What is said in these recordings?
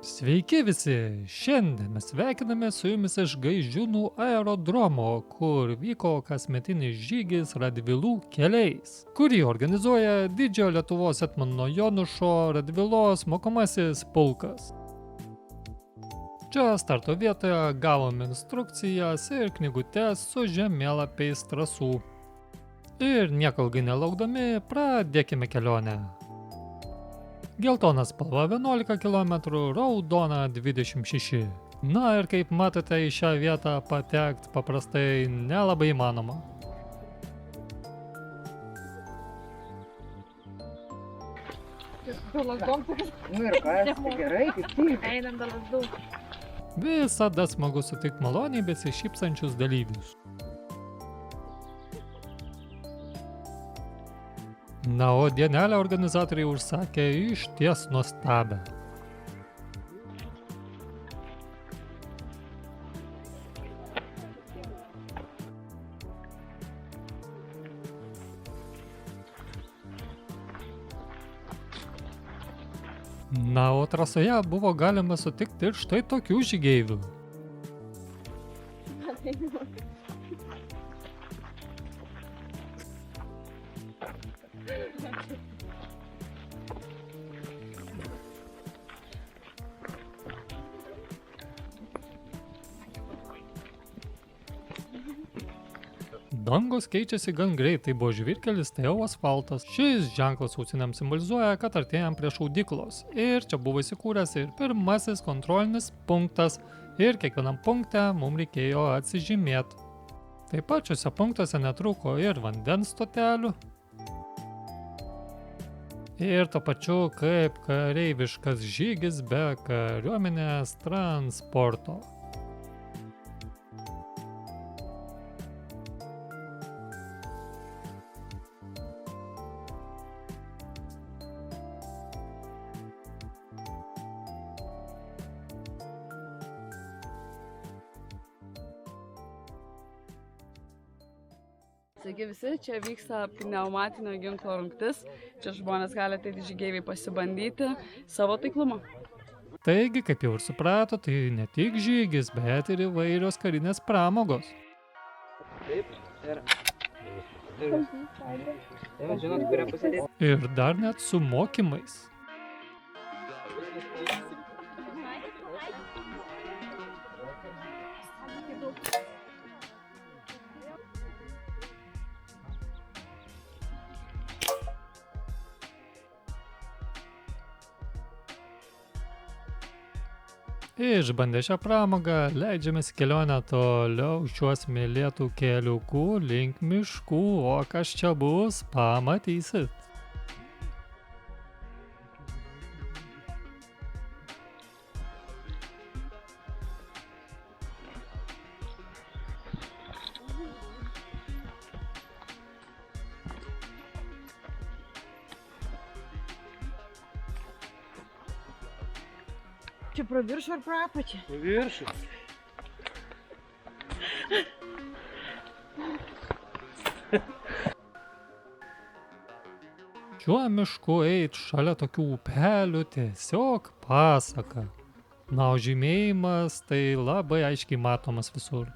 Sveiki visi! Šiandien mes sveikiname su jumis iš Gaižiūnų aerodromo, kur vyko kasmetinis žygis Radvilų keliais, kurį organizuoja Didžiojo Lietuvos etmono Jonušo Radvilos mokomasis pulkas. Čia starto vietoje gavome instrukcijas ir knygutes su žemėlapiais trasų. Ir nieko ilgai nelaukdami, pradėkime kelionę. Geltona spalva 11 km, raudona 26. Na ir kaip matote, į šią vietą patekti paprastai nelabai įmanoma. Nu ir kas, tai gerai, kaip tik. Einam be lazdų. Visada smagu sutikti maloniai besišypsančius dalyvius. Na, o dienelę organizatoriai užsakė išties nuostabią. Na, o trasoje buvo galima sutikti ir štai tokių žygeivių. Dangos keičiasi gan greitai, buvo žvyrkelis, tai jau asfaltas. Šis ženklas ausinėms simbolizuoja, kad artėjam prie šaudyklos. Ir čia buvo įsikūręs ir pirmasis kontrolinis punktas. Ir kiekvienam punkte mums reikėjo atsižymėti. Taip pat šiuose punktuose netrūko ir vandens stotelių. Ir to pačiu kaip kareiviškas žygis be kariuomenės transporto. Sveiki visi, čia vyksta pneumatinio ginklo rungtis. Čia žmonės gali ateiti žygeiviai pasibandyti savo taiklumą. Taigi, kaip jau ir suprato, tai ne tik žygis, bet ir įvairios karinės pramogos. Taip, ir žinot, kurią pasėdėti. Ir dar net su mokymais. Išbandę šią pramogą, leidžiamės į kelionę toliau šiuo smėlėtų keliuku link miškų, o kas čia bus, pamatysit. Čia pro viršų ar pro apačią? Viršų. Šiuo mišku eit šalia tokių upelių tiesiog pasaka. Na, o žymėjimas tai labai aiškiai matomas visur.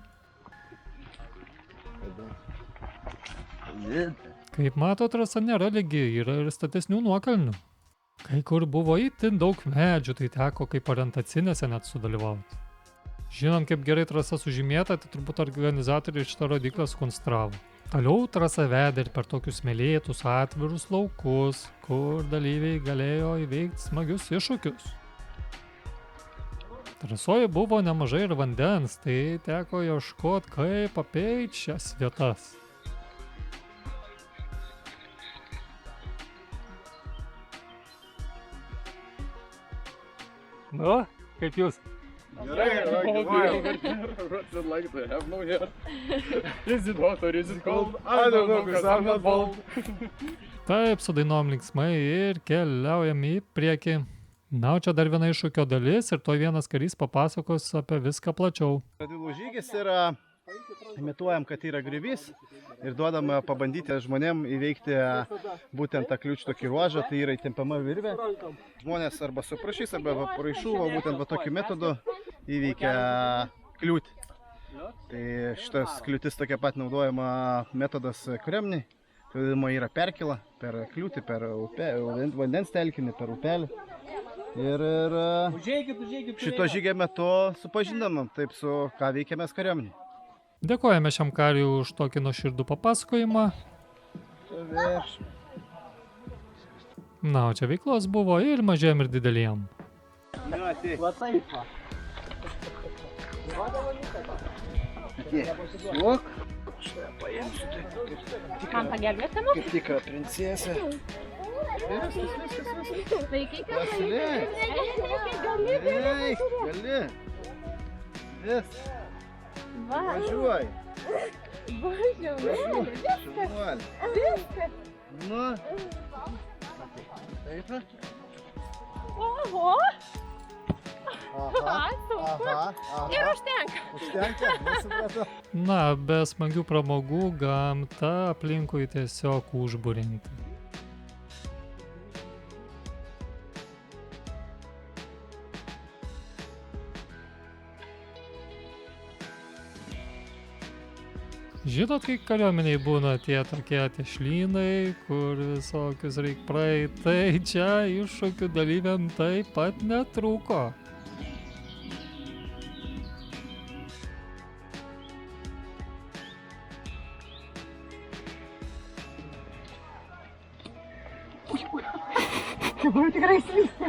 Kaip mato, trasa nėra lygi, yra ir statesnių nuokalnių. Kai kur buvo itin daug medžių, tai teko kaip orientacinėse net sudalyvauti. Žinant, kaip gerai trasa sužymėta, tai turbūt organizatoriai šitą rodiklę sukonstravo. Toliau trasa vedė ir per tokius smėlėtus atvirus laukus, kur dalyviai galėjo įveikti smagius iššūkius. Trasoje buvo nemažai ir vandens, tai teko ieškoti, kaip apeiti šias vietas. Nu, kaip jūs? Gerai, what's it like to have no hair? Is it hot or is it cold? I don't know, because I'm not bald. Taip, sudainom linksmai ir keliaujam į priekį. Na, o čia dar viena iššūkio dalis ir to vienas karys papasakos apie viską plačiau. Radvilų žygis yra imituojam, kad yra grįvys ir duodam pabandyti žmonėm įveikti būtent tą kliūčių tokį ruožą, tai yra įtempiama virvė. Žmonės arba suprašys, arba paraišų, o būtent tokiu metodu įveikia kliūtį. Tai šitas kliūtis tokia pat naudojama metodas kariuomenei. Tai yra perkila per kliūtį, per vandens telkinį, per upelį. Ir šito žygio metu supažindamam taip su ką veikiamės kariuomenei. Dėkojame šiam kariui už tokį nuoširdų papasakojimą. Na, o čia veiklos buvo ir mažiem, ir dideliem. Man pagelbėti, nu? Kaip tikra princesė. Vaikai, Gali. Vis. Važiuoj. Šaunuolė. Nu. Taip. Oho. Aha. Ir užtenka. Užtenka, nesupratau. Na, be smagių pramogų gamta aplinkui tiesiog užburianti. Žinot, kai kariuomeniai būna tie tokie tešlynai, kur visokius reik praeit, tai čia iššūkių dalyviam taip pat netrūko. Tikrai slysta.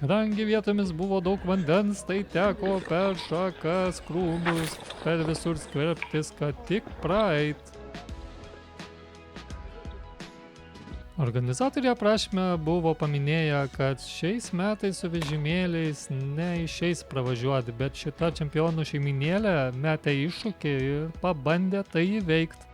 Kadangi vietomis buvo daug vandens, tai teko per šakas, krūmus, per visur skverbtis, kad tik praeit. Organizatoriai aprašyme buvo paminėję, kad šiais metais su vežimėliais neišeis pravažiuoti, bet šita čempionų šeiminėlė metė iššūkį ir pabandė tai įveikti.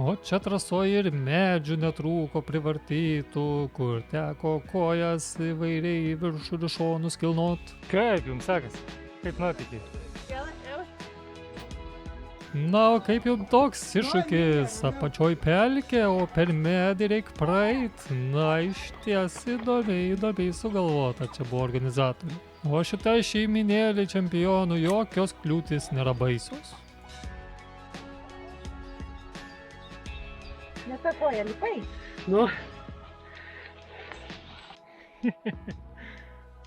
O čia trasoje ir medžių netrūko privartytų, kur teko kojas įvairiai į viršų ir šonus kilnot. Kaip jums sekasi? Kaip nuotykiai? Na, o kaip jums toks iššūkis? Apačioj pelkė, o per medį reik praeit. Na, išties įdomiai sugalvota čia buvo organizatorių. O šitai šeiminėlį čempionų jokios kliūtis nėra baisios. Netakoja, lipai. Nu.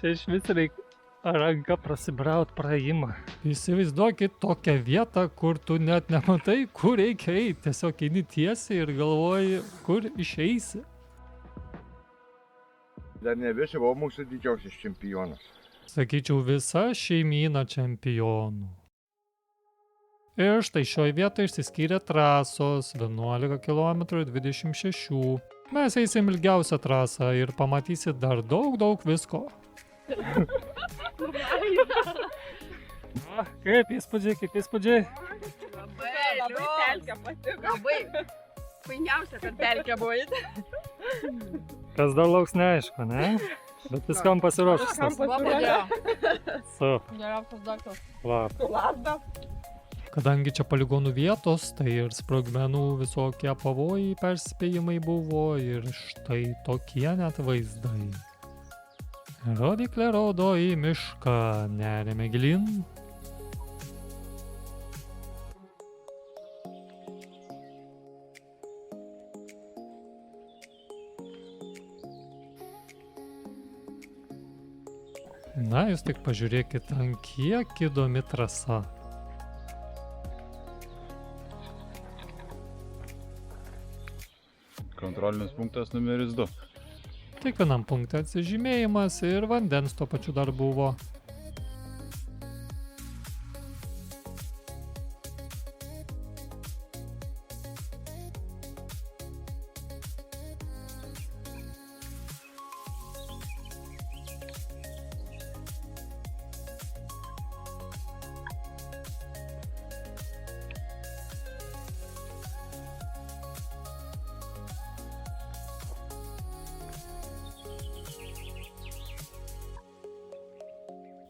Čia iš vis reik ranka prasibraut praėjimą. Įsivaizduokit tokią vietą, kur tu net nematai, kur reikia eiti. Tiesiog eini tiesiai ir galvoji, kur išeisi. Dar ne visi, o mūsų didžiausias čempionas. Sakyčiau, visa šeimyna čempionų. Ir štai šioje vietoje išsiskyrė trasos 11 km 26. Mes eisim ilgiausią trasą ir pamatysit dar daug visko. Kaip įspūdžiai? Labai pelkė patiko. Labai fainiausia, kad pelkė buvo. Kas dar lauks neaišku, ne? Bet viskam pasiruošus. Super. Geriausias daktas. Lab. Kadangi čia poligonų vietos, tai ir sprogmenų visokie pavojai perspėjimai buvo ir štai tokie net vaizdai. Rodyklė rodo į mišką, neriame gilin. Na, jūs tik pažiūrėkit, ant kiek įdomi trasa. Kontrolinis punktas numeris 2. Kiekvienam punkte atsižymėjimas ir vandens tuo pačiu dar buvo.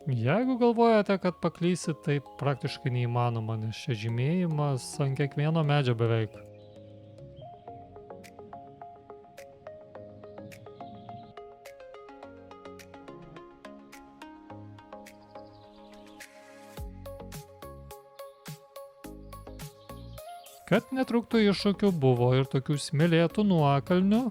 Jeigu galvojate, kad paklysit, tai praktiškai neįmanoma, nes čia žymėjimas ant kiekvieno medžio beveik. Kad netrūktų iššūkių, buvo ir tokių smėlėtų nuokalnių.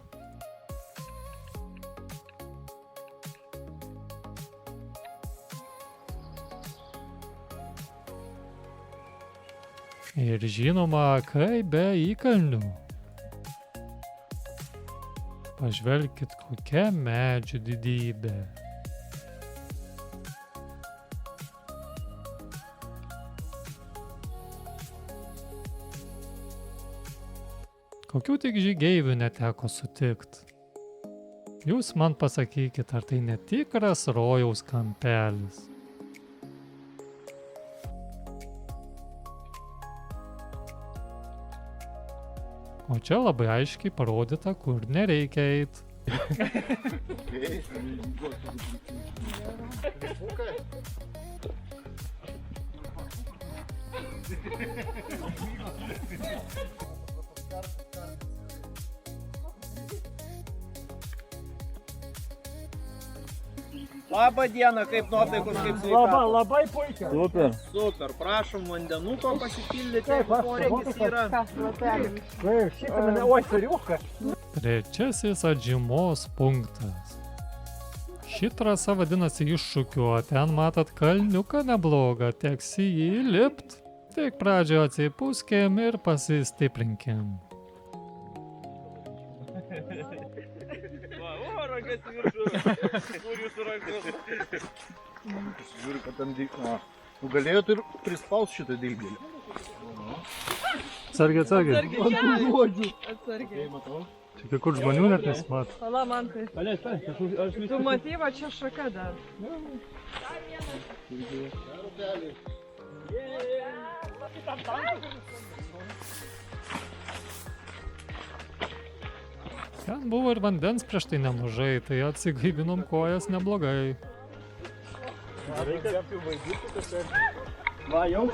Ir žinoma, kaip be įkalnių. Pažvelkit, kokia medžių didybė. Kokių tik žygeivių neteko sutikt. Jūs man pasakykit, ar tai netikras rojaus kampelis. O čia labai aiškiai parodyta, kur nereikia eit. Labą dieną, kaip nuotaikos, kaip sveikata. Labai puikiai. Super. Super, prašom vandenuko pasipildyti, jeigu poreikis yra. Oi, suriuka. Trečiasis atžymos punktas. Ši trasa vadinasi iššūkiu, o ten matot kalniuką neblogą, teks į jį lipt. Tik pradžioje atsipūskim ir pasistiprinkim. Rankas viršų. Kur jūsų rankas? Žiūriu, kad ten dykno. Tu galėjot ir prispaus šitą dilgėlį. Atsargiai. Atsargiai. Čia kai kur žmonių net nesimato. Pala, man tai. Tu matei, va čia šaka dar. Ten buvo ir vandens prieš tai nemažai, tai atsigaivinom kojas neblogai. Va, jau.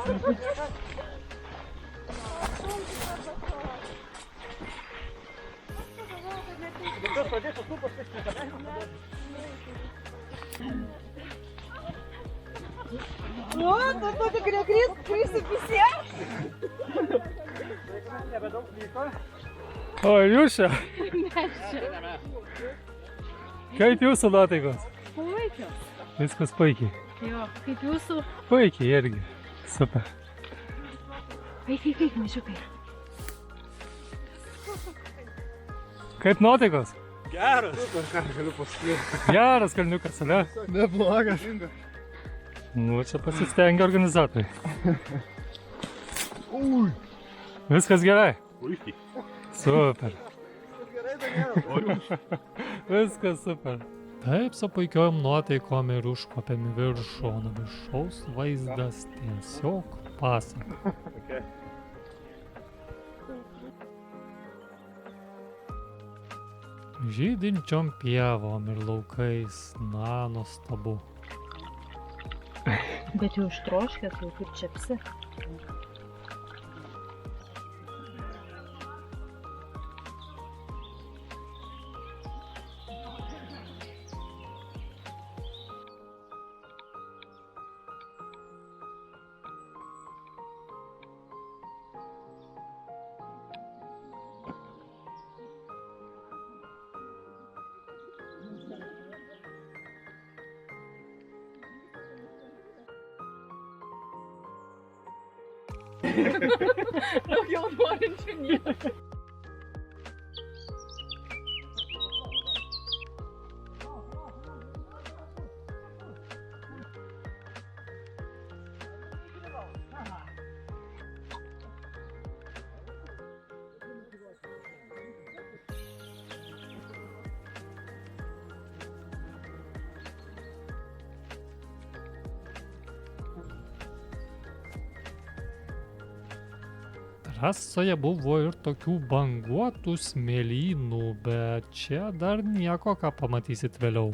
O, tu tik krisi visiems. O, jūs čia? Kaip jūsų nuotaikos? Puikios. Viskas puikiai. Jo, kaip jūsų. Puikiai irgi. Super. Kaip, mažiukai. Kaip nuotaikos? Geras. Geras kalniukas, ne? Neblogas. Nu, čia pasistengia organizatoriai. Viskas gerai? Puikiai. Super. Viskas super. Taip, su puikiom nuotaikom ir užkopėm į viršų, o nuo viršaus vaizdas tiesiog pasaka. Žydinčiom pievom ir laukais, na, nuostabu. Bet jau ištroškęs, jau kaip čepsi. Daugiau norinčių nieko. Trasoje buvo ir tokių banguotų smėlynų, bet čia dar nieko, ką pamatysit vėliau.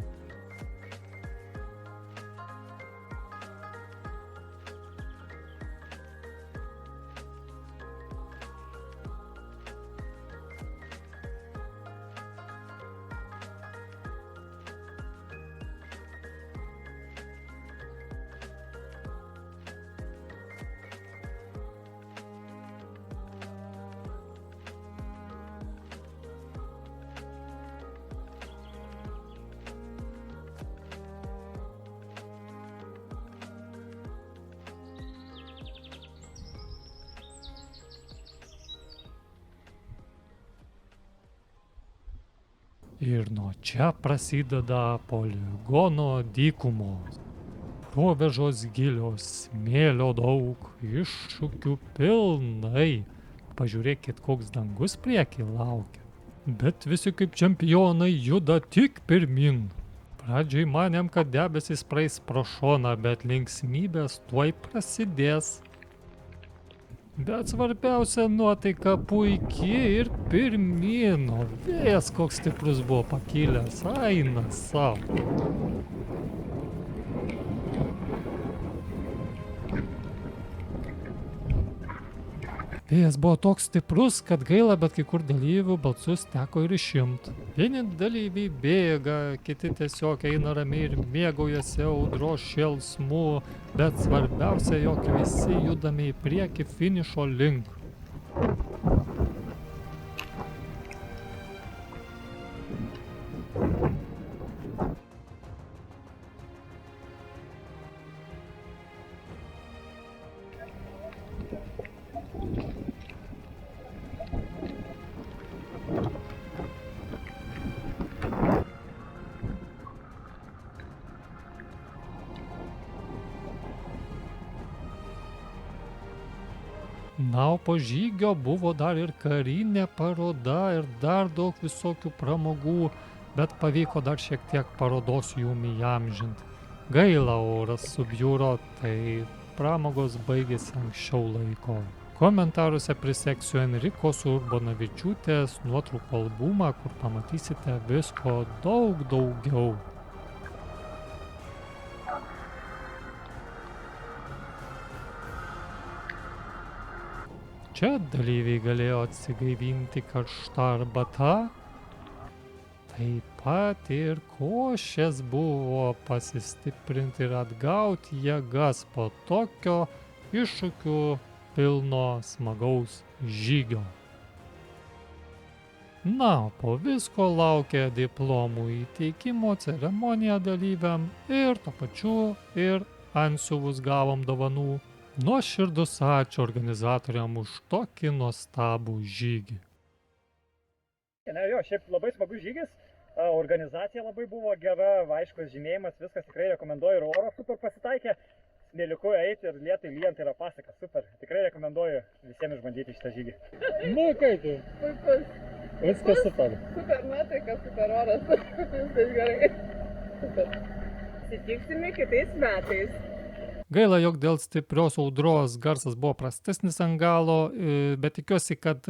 Ir nuo čia prasideda poligono dykumos. Provėžos gilios, smėlio daug, iššūkių pilnai. Pažiūrėkit, koks dangus priekį laukia. Bet visi kaip čempionai juda tik pirmin. Pradžiai manėm, kad debesis praeis pro šoną, bet linksmybės tuoj prasidės. Bet svarbiausia, nuotaika puikiai ir pirmyn, o vėjas koks stiprus buvo pakilęs, eina savo. Vėjas buvo toks stiprus, kad gaila, bet kai kur dalyvių balsus teko ir išimti. Vieni dalyviai bėga, kiti tiesiog eina ramiai ir mėgaujasi audros šėlsmu, bet svarbiausia, jog visi judame į priekį finišo link. Na, o po žygio buvo dar ir karinė paroda ir dar daug visokių pramogų, bet pavyko dar šiek tiek parodos jum įamžinti. Gaila, oras subjuro, tai pramogos baigėsi anksčiau laiko. Komentaruose priseksiu Enrikos Urbonavičiūtės nuotraukų albumą, kur pamatysite visko daug daugiau. Čia dalyviai galėjo atsigaivinti karštą arbatą. Taip pat ir košės buvo pasistiprinti ir atgauti jėgas po tokio iššūkių pilno smagaus žygio. Na, po visko laukia diplomų įteikimo ceremonija dalyviam ir tuo pačiu ir antsiuvus gavom dovanų. Nuoširdus ačiū organizatoriam už tokį nuostabų žygį. Na jo, šiaip labai smagus žygis, organizacija labai buvo gera, aiškus žymėjimas, viskas tikrai rekomenduoju ir oro super pasitaikė. Smėliuku eiti ir lietai lyjant yra pasaka, super. Tikrai rekomenduoju visiems išbandyti šitą žygį. Nu, kaip tu? Puikus. Viskas super. Super nuotaika, super oras. Viskas gerai. Super. Sutiksime kitais metais. Gaila, jog dėl stiprios audros garsas buvo prastesnis ant galo, bet tikiuosi, kad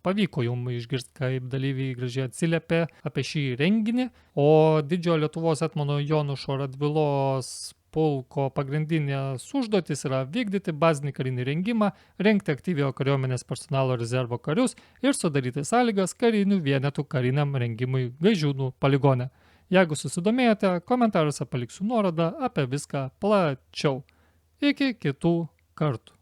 pavyko jums išgirsti, kaip dalyviai gražiai atsiliepė apie šį renginį. O Didžiojo Lietuvos etmono Jonušo Radvilos pulko pagrindinės užduotis yra vykdyti bazinį karinį rengimą, rengti aktyviojo kariuomenės personalo rezervo karius ir sudaryti sąlygas karinių vienetų kariniam rengimui Gaižiūnų poligone. Jeigu susidomėjote, komentaruose paliksiu nuorodą apie viską plačiau. Iki kitų kartų.